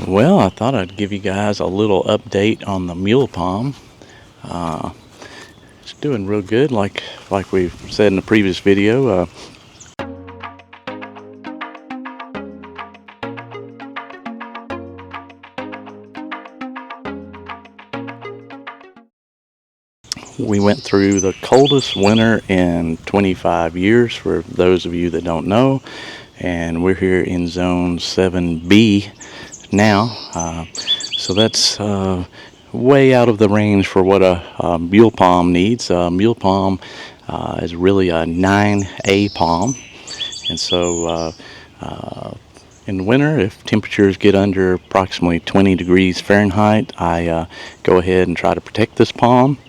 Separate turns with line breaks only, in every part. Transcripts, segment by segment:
Well, I thought I'd give you guys a little update on the mule palm. Uh, it's doing real good, like we've said in the previous video. We went through the coldest winter in 25 years, for those of you that don't know, and we're here in zone 7B now. So that's way out of the range for what a mule palm needs. Mule palm is really a 9A palm, and so in the winter, if temperatures get under approximately 20 degrees Fahrenheit, I go ahead and try to protect this palm.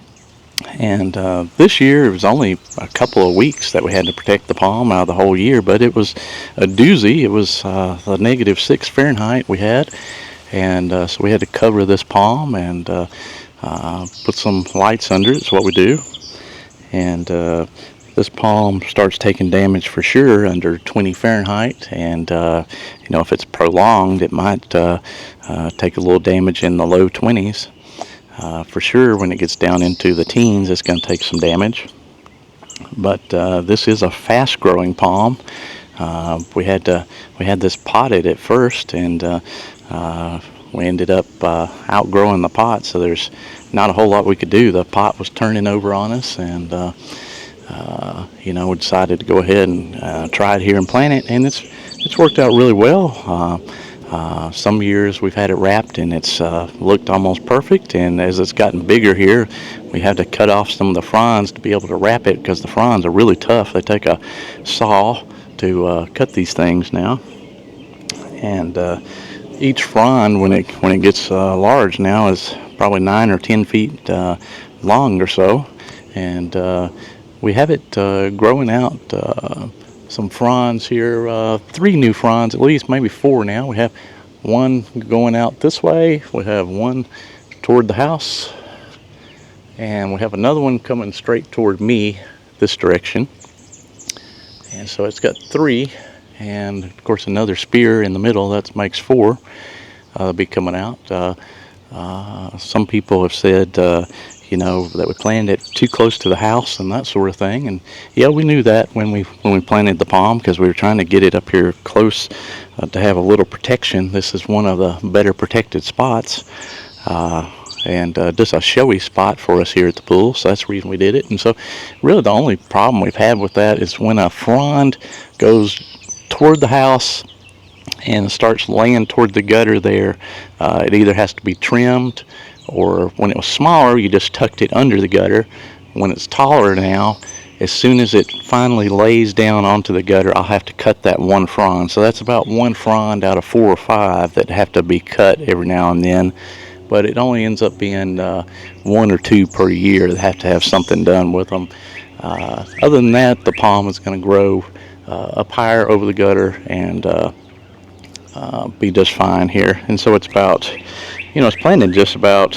And this year, it was only a couple of weeks that we had to protect the palm out of the whole year, but it was a doozy. It was the -6 Fahrenheit we had, and so we had to cover this palm and put some lights under it. It's what we do. And this palm starts taking damage for sure under 20 Fahrenheit, and if it's prolonged, it might take a little damage in the low 20s. For sure, when it gets down into the teens, it's going to take some damage. But this is a fast-growing palm. We had this potted at first, and we ended up outgrowing the pot, so there's not a whole lot we could do. The pot was turning over on us, and we decided to go ahead and try it here and plant it, and it's worked out really well. Some years we've had it wrapped and it's looked almost perfect, and as it's gotten bigger here, we had to cut off some of the fronds to be able to wrap it, because the fronds are really tough. They take a saw to cut these things now, and each frond, when it gets large now, is probably 9 or 10 feet long or so, and we have it growing out some fronds here, 3 new fronds at least, maybe 4 now. We have one going out this way, we have one toward the house, and we have another one coming straight toward me this direction. And so it's got 3, and of course another spear in the middle. That makes 4 be coming out. Some people have said that we planted it too close to the house and that sort of thing. And yeah, we knew that when we planted the palm, because we were trying to get it up here close to have a little protection. This is one of the better protected spots, and just a showy spot for us here at the pool. So that's the reason we did it. And so really the only problem we've had with that is when a frond goes toward the house and starts laying toward the gutter there, it either has to be trimmed, or when it was smaller, you just tucked it under the gutter. When it's taller now, as soon as it finally lays down onto the gutter, I'll have to cut that one frond. So that's about 1 frond out of 4 or 5 that have to be cut every now and then. But it only ends up being 1 or 2 per year that have to have something done with them. Other than that, the palm is going to grow up higher over the gutter and be just fine here. And so it's about, it's planted just about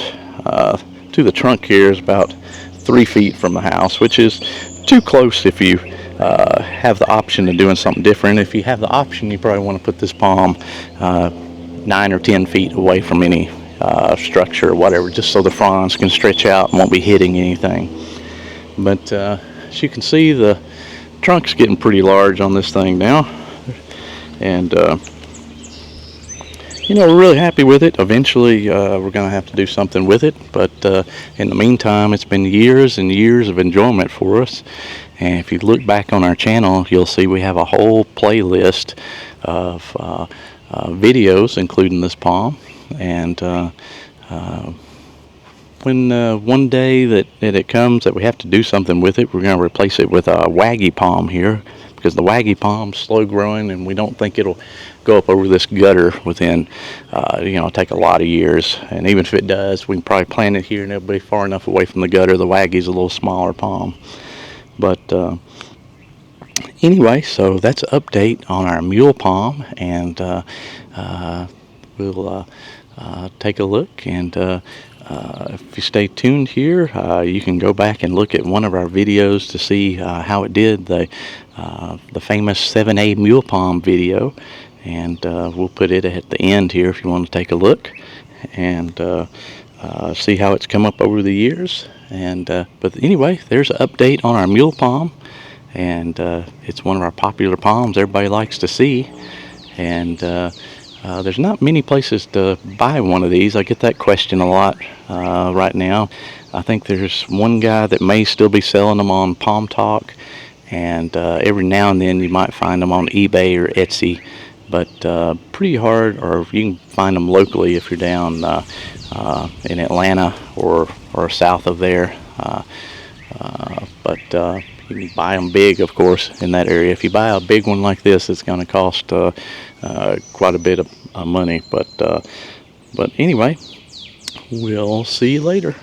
to the trunk here is about 3 feet from the house, which is too close if you have the option of doing something different. If you have the option, you probably want to put this palm 9 or 10 feet away from any structure or whatever, just so the fronds can stretch out and won't be hitting anything. But as you can see, the trunk's getting pretty large on this thing now, and we're really happy with it. Eventually we're going to have to do something with it, but in the meantime, it's been years and years of enjoyment for us. And if you look back on our channel, you'll see we have a whole playlist of videos including this palm. And when one day that it comes that we have to do something with it, we're going to replace it with a waggy palm here, because the waggy palm's slow growing, and we don't think it'll go up over this gutter within take a lot of years. And even if it does, we can probably plant it here and it'll be far enough away from the gutter. The waggy's a little smaller palm. But anyway, so that's an update on our mule palm, and we'll take a look. And if you stay tuned here, you can go back and look at one of our videos to see how it did, the famous 7A mule palm video. and we'll put it at the end here if you want to take a look and see how it's come up over the years. And but anyway, there's an update on our mule palm, and it's one of our popular palms everybody likes to see. And there's not many places to buy one of these. I get that question a lot right now. I think there's one guy that may still be selling them on Palm Talk, and every now and then you might find them on eBay or Etsy, but pretty hard, or you can find them locally if you're down in Atlanta or south of there. But you can buy them big, of course, in that area. If you buy a big one like this, it's going to cost quite a bit of money. But anyway, we'll see you later.